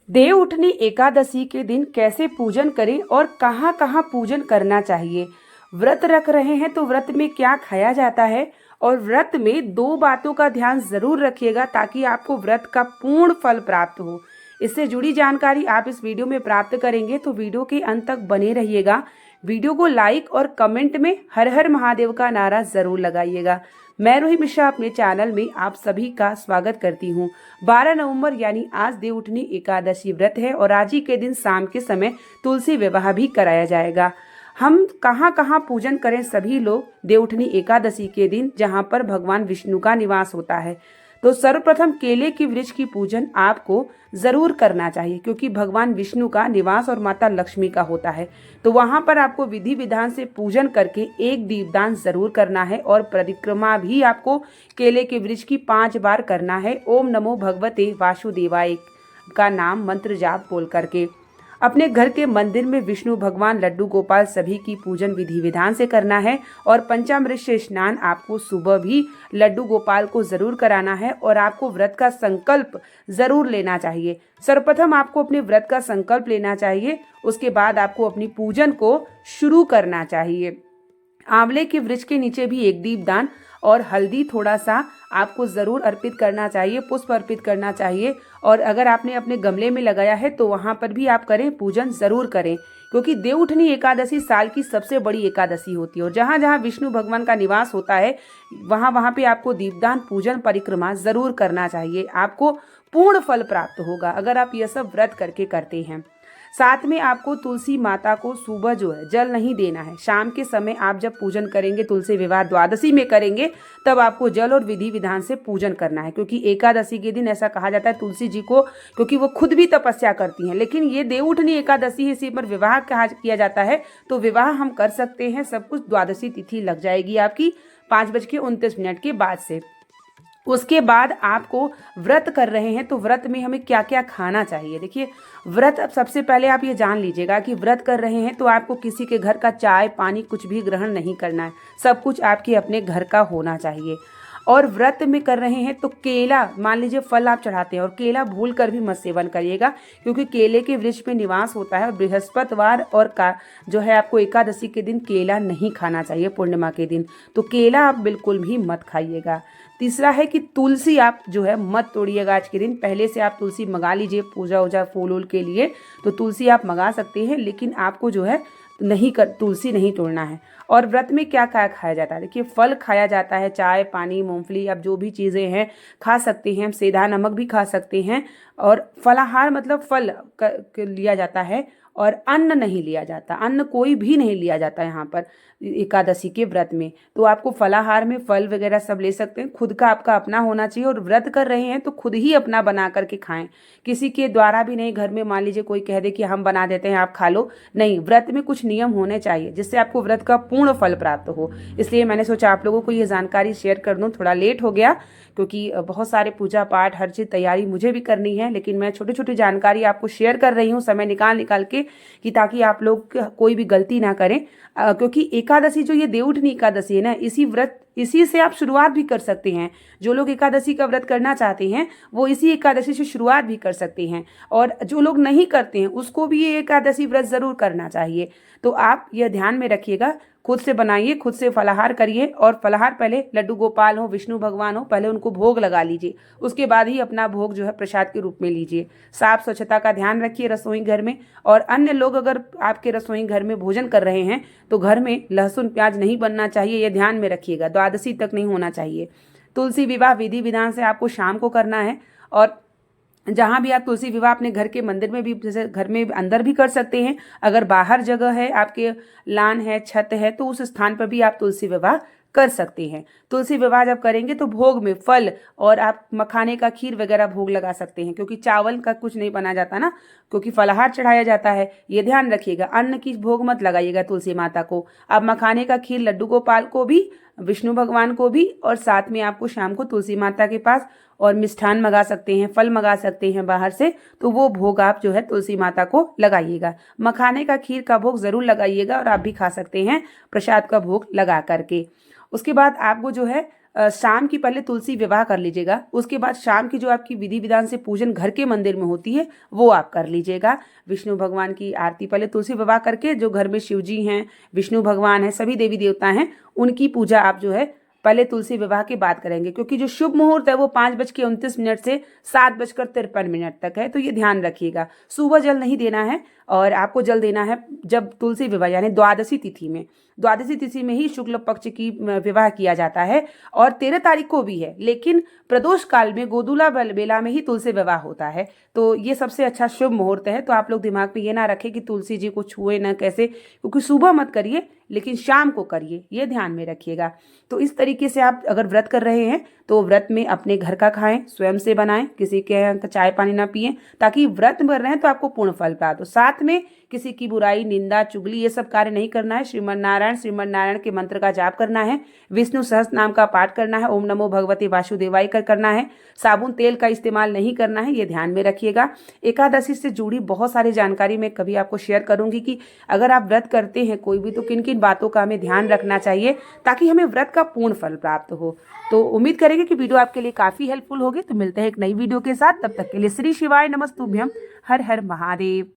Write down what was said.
देवउठनी एकादशी के दिन कैसे पूजन करें और कहाँ कहाँ पूजन करना चाहिए। व्रत रख रहे हैं तो व्रत में क्या खाया जाता है और व्रत में दो बातों का ध्यान जरूर रखिएगा ताकि आपको व्रत का पूर्ण फल प्राप्त हो। इससे जुड़ी जानकारी आप इस वीडियो में प्राप्त करेंगे तो वीडियो के अंत तक बने रहिएगा। वीडियो को लाइक और कमेंट में हर हर महादेव का नारा जरूर लगाइएगा। मैं रोही मिश्रा अपने चैनल में आप सभी का स्वागत करती हूँ। 12 नवंबर यानी आज देवउठनी एकादशी व्रत है और आज ही के दिन शाम के समय तुलसी विवाह भी कराया जाएगा। हम कहाँ कहाँ पूजन करें सभी लोग देवउठनी एकादशी के दिन, जहाँ पर भगवान विष्णु का निवास होता है। तो सर्वप्रथम केले की वृक्ष की पूजन आपको जरूर करना चाहिए क्योंकि भगवान विष्णु का निवास और माता लक्ष्मी का होता है। तो वहां पर आपको विधि विधान से पूजन करके एक दीपदान जरूर करना है और परिक्रमा भी आपको केले के वृक्ष की 5 बार करना है। ओम नमो भगवते वासुदेवाय का नाम मंत्र जाप बोल करके अपने घर के मंदिर में विष्णु भगवान, लड्डू गोपाल सभी की पूजन विधि विधान से करना है। और पंचामृत से स्नान आपको सुबह भी लड्डू गोपाल को जरूर कराना है और आपको व्रत का संकल्प जरूर लेना चाहिए। सर्वप्रथम आपको अपने व्रत का संकल्प लेना चाहिए, उसके बाद आपको अपनी पूजन को शुरू करना चाहिए। आंवले के वृक्ष के नीचे भी एक दीपदान और हल्दी थोड़ा सा आपको ज़रूर अर्पित करना चाहिए, पुष्प अर्पित करना चाहिए। और अगर आपने अपने गमले में लगाया है तो वहाँ पर भी आप करें, पूजन ज़रूर करें क्योंकि देवउठनी एकादशी साल की सबसे बड़ी एकादशी होती है और जहाँ जहाँ विष्णु भगवान का निवास होता है वहाँ वहाँ पे आपको दीपदान, पूजन, परिक्रमा ज़रूर करना चाहिए। आपको पूर्ण फल प्राप्त होगा अगर आप यह सब व्रत करके करते हैं। साथ में आपको तुलसी माता को सुबह जो है जल नहीं देना है। शाम के समय आप जब पूजन करेंगे, तुलसी विवाह द्वादशी में करेंगे, तब आपको जल और विधि विधान से पूजन करना है क्योंकि एकादशी के दिन ऐसा कहा जाता है तुलसी जी को, क्योंकि वो खुद भी तपस्या करती हैं। लेकिन ये देवउठनी एकादशी है, इसी पर विवाह किया जाता है। तो विवाह हम कर सकते हैं, सब कुछ द्वादशी तिथि लग जाएगी आपकी 5:29 के बाद से। उसके बाद आपको व्रत कर रहे हैं तो व्रत में हमें क्या क्या खाना चाहिए। देखिए व्रत, अब सबसे पहले आप ये जान लीजिएगा कि व्रत कर रहे हैं तो आपको किसी के घर का चाय पानी कुछ भी ग्रहण नहीं करना है, सब कुछ आपके अपने घर का होना चाहिए। और व्रत में कर रहे हैं तो केला, मान लीजिए फल आप चढ़ाते हैं और केला भूल कर भी मत सेवन करिएगा क्योंकि केले के वृक्ष में निवास होता है। बृहस्पतिवार और का जो है आपको एकादशी के दिन केला नहीं खाना चाहिए, पूर्णिमा के दिन तो केला आप बिल्कुल भी मत खाइएगा। तीसरा है कि तुलसी आप जो है मत तोड़िएगा आज के दिन। पहले से आप तुलसी मंगा लीजिए पूजा वूजा फूल वूल के लिए, तो तुलसी आप मंगा सकते हैं, लेकिन आपको जो है तुलसी नहीं तोड़ना है। और व्रत में क्या क्या खाया जाता है, देखिए फल खाया जाता है, चाय पानी मूंगफली, अब जो भी चीज़ें हैं खा सकते हैं। सेंधा नमक भी खा सकते हैं। और फलाहार मतलब फल लिया जाता है और अन्न नहीं लिया जाता, अन्न कोई भी नहीं लिया जाता यहाँ पर एकादशी के व्रत में। तो आपको फलाहार में फल वगैरह सब ले सकते हैं, खुद का आपका अपना होना चाहिए। और व्रत कर रहे हैं तो खुद ही अपना बना करके खाएं, किसी के द्वारा भी नहीं। घर में मान लीजिए कोई कह दे कि हम बना देते हैं आप खा लो, नहीं, व्रत में कुछ नियम होने चाहिए जिससे आपको व्रत का पूर्ण फल प्राप्त हो। इसलिए मैंने सोचा आप लोगों को ये जानकारी शेयर कर दूँ। थोड़ा लेट हो गया क्योंकि बहुत सारे पूजा पाठ हर चीज़ तैयारी मुझे भी करनी है, लेकिन मैं छोटी छोटी जानकारी आपको शेयर कर रही हूँ समय निकाल के कि ताकि आप लोग कोई भी गलती ना करें। क्योंकि एकादशी जो ये देवउठनी एकादशी है ना, इसी से आप शुरुआत भी कर सकते हैं। जो लोग एकादशी का व्रत करना चाहते हैं वो इसी एकादशी से शुरुआत भी कर सकते हैं, और जो लोग नहीं करते हैं उसको भी ये एकादशी व्रत जरूर करना चाहिए। तो आप यह ध्यान में रखिएगा, खुद से बनाइए, खुद से फलाहार करिए। और फलाहार पहले लड्डू गोपाल हो, विष्णु भगवान हो, पहले उनको भोग लगा लीजिए, उसके बाद ही अपना भोग जो है प्रसाद के रूप में लीजिए। साफ स्वच्छता का ध्यान रखिए रसोई घर में। और अन्य लोग अगर आपके रसोई घर में भोजन कर रहे हैं तो घर में लहसुन प्याज नहीं बनना चाहिए, ये ध्यान में रखिएगा। द्वादशी तक नहीं होना चाहिए। तुलसी विवाह विधि विधान से आपको शाम को करना है। और जहाँ भी आप तुलसी विवाह अपने घर के मंदिर में भी, जैसे घर में अंदर भी कर सकते हैं, अगर बाहर जगह है, आपके लान है, छत है, तो उस स्थान पर भी आप तुलसी विवाह कर सकते हैं। तुलसी विवाह जब करेंगे तो भोग में फल और आप मखाने का खीर वगैरह भोग लगा सकते हैं क्योंकि चावल का कुछ नहीं बना जाता ना, क्योंकि फलाहार चढ़ाया जाता है, ये ध्यान रखिएगा। अन्न की भोग मत लगाइएगा तुलसी माता को। आप मखाने का खीर लड्डू गोपाल को भी, विष्णु भगवान को भी, और साथ में आपको शाम को तुलसी माता के पास और मिष्ठान मंगा सकते हैं, फल मंगा सकते हैं बाहर से, तो वो भोग आप जो है तुलसी माता को लगाइएगा। मखाने का खीर का भोग जरूर लगाइएगा और आप भी खा सकते हैं प्रसाद का भोग लगा करके। उसके बाद आपको जो है शाम की पहले तुलसी विवाह कर लीजिएगा। उसके बाद शाम की जो आपकी विधि विधान से पूजन घर के मंदिर में होती है वो आप कर लीजिएगा। विष्णु भगवान की आरती पहले तुलसी विवाह करके, जो घर में शिव जी हैं, विष्णु भगवान हैं, सभी देवी देवता हैं, उनकी पूजा आप जो है पहले तुलसी विवाह के बाद करेंगे। क्योंकि जो शुभ मुहूर्त है वो 5:29 से 7:53 तक है, तो ये ध्यान रखिएगा। सुबह जल नहीं देना है और आपको जल देना है जब तुलसी विवाह यानी द्वादशी तिथि में। द्वादशी तिथि में ही शुक्ल पक्ष की विवाह किया जाता है और 13 तारीख को भी है, लेकिन प्रदोष काल में गोदुला बेला में ही तुलसी विवाह होता है। तो ये सबसे अच्छा शुभ मुहूर्त है। तो आप लोग दिमाग में ये ना रखें कि तुलसी जी को छुए ना कैसे, क्योंकि सुबह मत करिए लेकिन शाम को करिए, ये ध्यान में रखिएगा। तो इस तरीके से आप अगर व्रत कर रहे हैं तो व्रत में अपने घर का खाएं, स्वयं से बनाएं, किसी के यहाँ का चाय पानी ना पिएं, ताकि व्रत भर रहे हैं तो आपको पूर्ण फल प्राप्त हो। साथ में किसी की बुराई, निंदा, चुगली ये सब कार्य नहीं करना है। श्रीमन नारायण के मंत्र का जाप करना है, विष्णु सहस्त्र नाम का पाठ करना है, ओम नमो भगवते वासुदेवाय कर करना है, साबुन तेल का इस्तेमाल नहीं करना है, ये ध्यान में रखिएगा। एकादशी से जुड़ी बहुत सारी जानकारी मैं कभी आपको शेयर करूंगी कि अगर आप व्रत करते हैं कोई भी तो किन किन बातों का हमें ध्यान रखना चाहिए ताकि हमें व्रत का पूर्ण फल प्राप्त हो। तो उम्मीद करेंगे कि वीडियो आपके लिए काफी हेल्पफुल होगी। तो मिलते हैं एक नई वीडियो के साथ, तब तक के लिए श्री शिवाय नमस्तुभ्यम, हर हर महादेव।